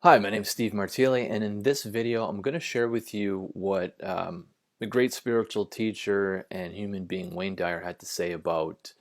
Hi, my name is Steve Martilli, and in this video, I'm going to share with you what the great spiritual teacher and human being Wayne Dyer had to say about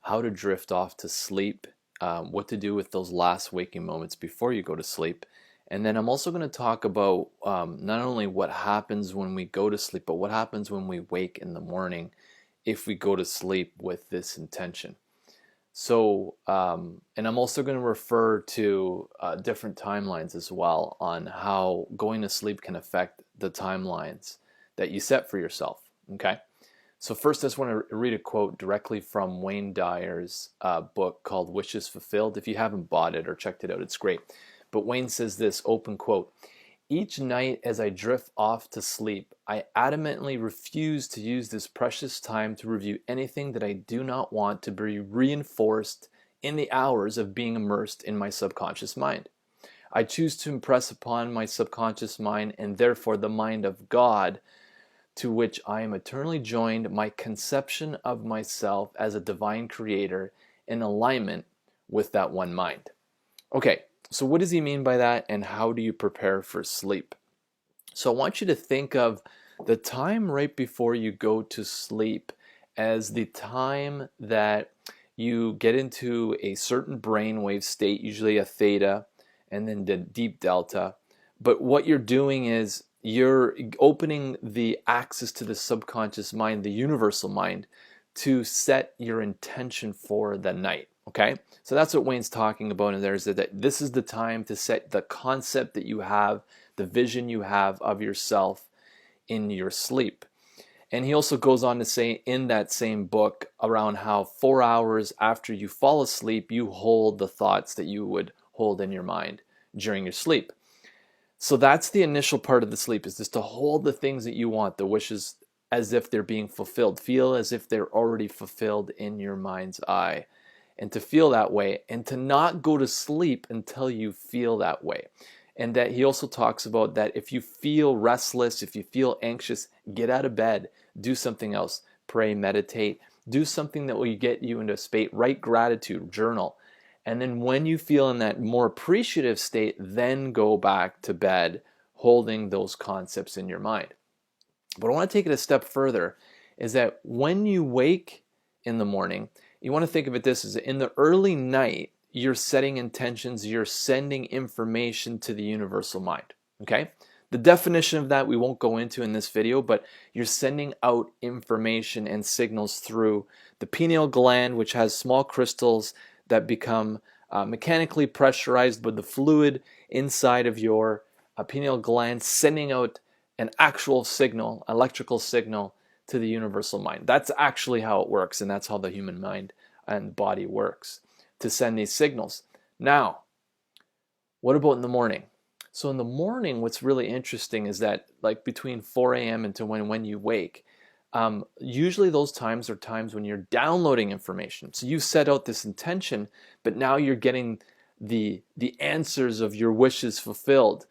how to drift off to sleep, what to do with those last waking moments before you go to sleep. And then I'm also going to talk about not only what happens when we go to sleep, but what happens when we wake in the morning if we go to sleep with this intention. And I'm also going to refer to different timelines as well on how going to sleep can affect the timelines that you set for yourself. Okay. So first, I just want to read a quote directly from Wayne Dyer's book called Wishes Fulfilled. If you haven't bought it or checked it out, it's great. But Wayne says this, open quote: "Each night as I drift off to sleep, I adamantly refuse to use this precious time to review anything that I do not want to be reinforced in the hours of being immersed in my subconscious mind. I choose to impress upon my subconscious mind, and therefore the mind of God, to which I am eternally joined, my conception of myself as a divine creator in alignment with that one mind." Okay, so what does he mean by that, and how do you prepare for sleep? So I want you to think of the time right before you go to sleep as the time that you get into a certain brainwave state, usually a theta and then the deep delta. But what you're doing is you're opening the access to the subconscious mind, the universal mind, to set your intention for the night. Okay, so that's what Wayne's talking about, and there's that this is the time to set the concept that you have, the vision you have of yourself in your sleep. And he also goes on to say in that same book around how 4 hours after you fall asleep, you hold the thoughts that you would hold in your mind during your sleep. So that's the initial part of the sleep, is just to hold the things that you want, the wishes, as if they're being fulfilled. Feel as if they're already fulfilled in your mind's eye. And to feel that way, and to not go to sleep until you feel that way. And that he also talks about that if you feel restless, if you feel anxious, get out of bed, do something else, pray, meditate, do something that will get you into a state, write gratitude, journal. And then when you feel in that more appreciative state, then go back to bed holding those concepts in your mind. But I want to take it a step further, is that when you wake in the morning, you want to think of it this as in the early night, you're setting intentions, you're sending information to the universal mind. Okay? The definition of that we won't go into in this video, but you're sending out information and signals through the pineal gland, which has small crystals that become mechanically pressurized with the fluid inside of your pineal gland, sending out an actual signal, electrical signal, to the universal mind. That's actually how it works, and that's how the human mind and body works, to send these signals. Now, what about in the morning? So in the morning, what's really interesting is that like between 4 a.m. and to when you wake, usually those times are times when you're downloading information. So you set out this intention, but now you're getting the answers of your wishes fulfilled,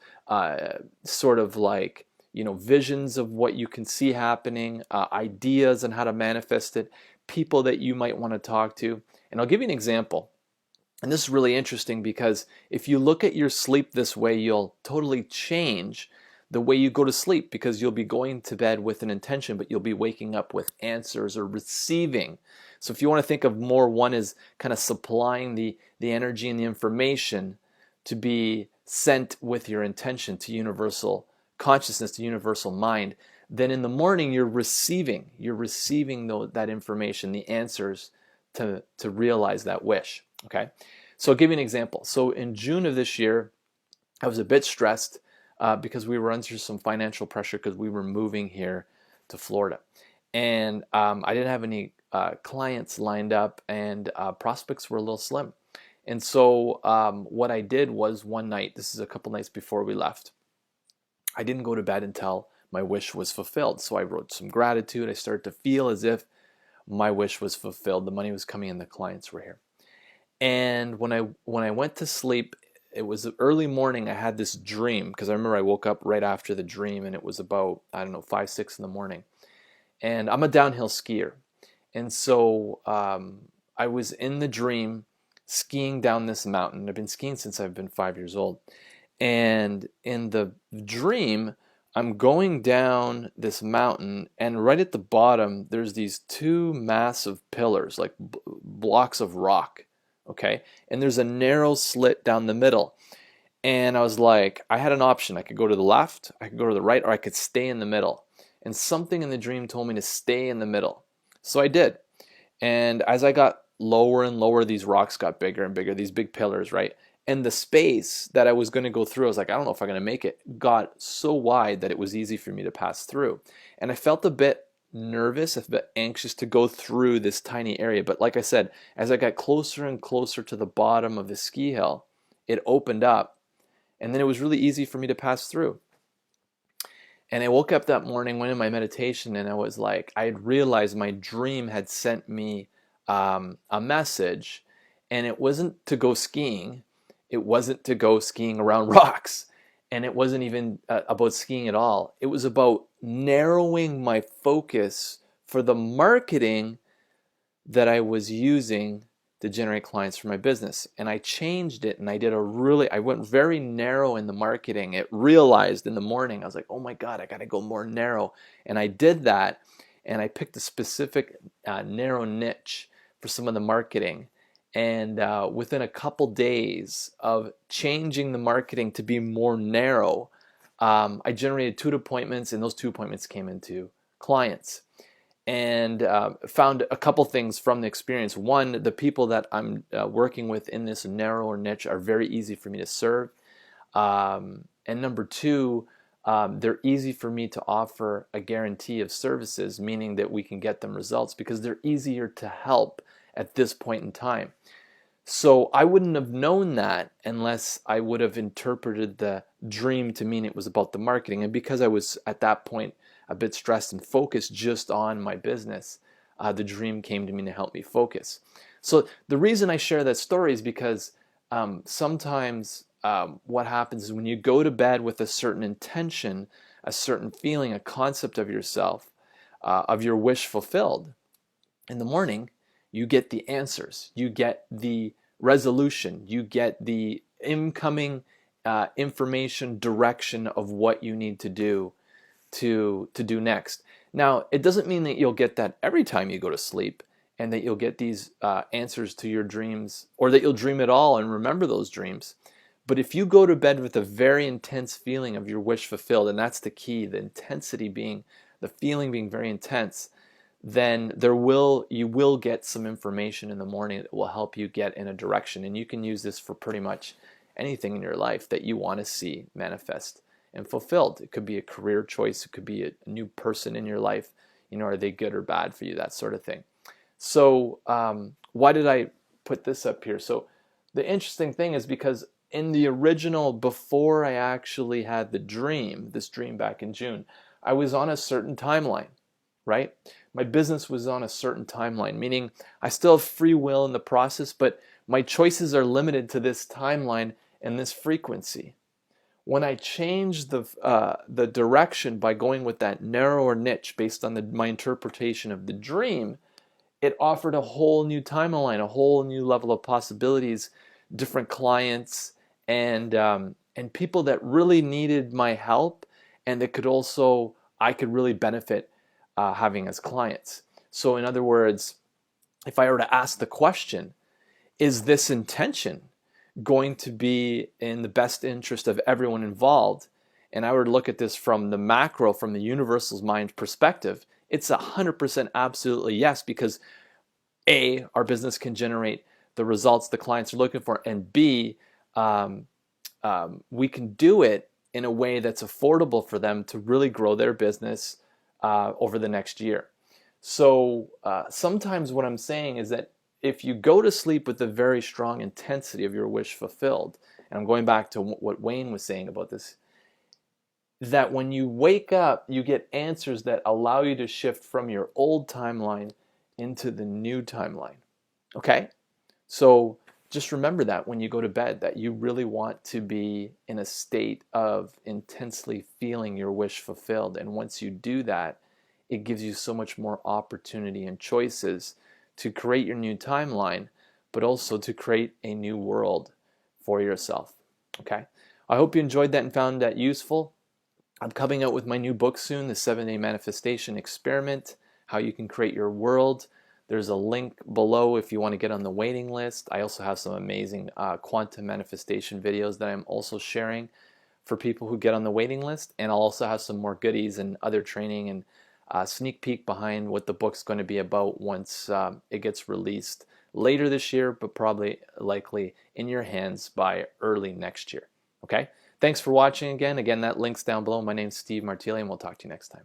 sort of like, visions of what you can see happening, ideas on how to manifest it, people that you might want to talk to. And I'll give you an example. And this is really interesting because if you look at your sleep this way, you'll totally change the way you go to sleep, because you'll be going to bed with an intention, but you'll be waking up with answers or receiving. So if you want to think of more, one is kind of supplying the energy and the information to be sent with your intention to universal consciousness, to universal mind. Then in the morning, you're receiving that information, the answers to realize that wish. Okay, so I'll give you an example. So in June of this year, I was a bit stressed because we were under some financial pressure because we were moving here to Florida, and I didn't have any clients lined up, and prospects were a little slim. And so what I did was one night, this is a couple nights before we left, I didn't go to bed until my wish was fulfilled. So I wrote some gratitude. I started to feel as if my wish was fulfilled. The money was coming in, the clients were here. And when I went to sleep, it was early morning. I had this dream, because I remember I woke up right after the dream, and it was about, I don't know, 5, 6 in the morning. And I'm a downhill skier. And so I was in the dream skiing down this mountain. I've been skiing since I've been 5 years old. And in the dream, I'm going down this mountain, and right at the bottom, there's these two massive pillars, like blocks of rock, okay? And there's a narrow slit down the middle. And I was like, I had an option. I could go to the left, I could go to the right, or I could stay in the middle. And something in the dream told me to stay in the middle. So I did. And as I got lower and lower, these rocks got bigger and bigger, these big pillars, right? And the space that I was going to go through, I was like, I don't know if I'm going to make it, got so wide that it was easy for me to pass through. And I felt a bit nervous, a bit anxious to go through this tiny area. But like I said, as I got closer and closer to the bottom of the ski hill, it opened up, and then it was really easy for me to pass through. And I woke up that morning, went in my meditation, and I was like, I had realized my dream had sent me a message, and it wasn't to go skiing. It wasn't to go skiing around rocks, and it wasn't even about skiing at all. It was about narrowing my focus for the marketing that I was using to generate clients for my business. And I changed it, and I went very narrow in the marketing. It realized in the morning, I was like, oh my God, I got to go more narrow. And I did that, and I picked a specific narrow niche for some of the marketing. And within a couple days of changing the marketing to be more narrow, I generated 2 appointments, and those 2 appointments came into clients. And found a couple things from the experience. One, the people that I'm working with in this narrower niche are very easy for me to serve. And number 2, they're easy for me to offer a guarantee of services, meaning that we can get them results because they're easier to help at this point in time. So I wouldn't have known that unless I would have interpreted the dream to mean it was about the marketing. And because I was at that point a bit stressed and focused just on my business, the dream came to me to help me focus. So the reason I share that story is because sometimes what happens is when you go to bed with a certain intention, a certain feeling, a concept of yourself, of your wish fulfilled, in the morning, you get the answers, you get the resolution, you get the incoming information, direction of what you need to do next. Now, it doesn't mean that you'll get that every time you go to sleep and that you'll get these answers to your dreams, or that you'll dream at all and remember those dreams. But if you go to bed with a very intense feeling of your wish fulfilled, and that's the key, the intensity being, the feeling being very intense, then you will get some information in the morning that will help you get in a direction. And you can use this for pretty much anything in your life that you want to see manifest and fulfilled. It could be a career choice, it could be a new person in your life. Are they good or bad for you? That sort of thing. So why did I put this up here? So the interesting thing is because in the original, before I actually had this dream back in June, I was on a certain timeline, right? My business was on a certain timeline, meaning I still have free will in the process, but my choices are limited to this timeline and this frequency. When I changed the direction by going with that narrower niche based on my interpretation of the dream, it offered a whole new timeline, a whole new level of possibilities, different clients, and people that really needed my help, and that I could really benefit having as clients. So in other words, if I were to ask the question, is this intention going to be in the best interest of everyone involved? And I were to look at this from the macro, from the universal's mind perspective, it's 100% absolutely yes, because A, our business can generate the results the clients are looking for, and B, we can do it in a way that's affordable for them to really grow their business over the next year. So sometimes what I'm saying is that if you go to sleep with a very strong intensity of your wish fulfilled, and I'm going back to what Wayne was saying about this, that when you wake up, you get answers that allow you to shift from your old timeline into the new timeline. Okay? So just remember that when you go to bed, that you really want to be in a state of intensely feeling your wish fulfilled. And once you do that, it gives you so much more opportunity and choices to create your new timeline, but also to create a new world for yourself. Okay? I hope you enjoyed that and found that useful. I'm coming out with my new book soon, The 7-Day Manifestation Experiment, How You Can Create Your World. There's a link below if you want to get on the waiting list. I also have some amazing quantum manifestation videos that I'm also sharing for people who get on the waiting list. And I'll also have some more goodies and other training and sneak peek behind what the book's going to be about once it gets released later this year, but probably likely in your hands by early next year. Okay? Thanks for watching again. Again, that link's down below. My name's Steve Martilli, and we'll talk to you next time.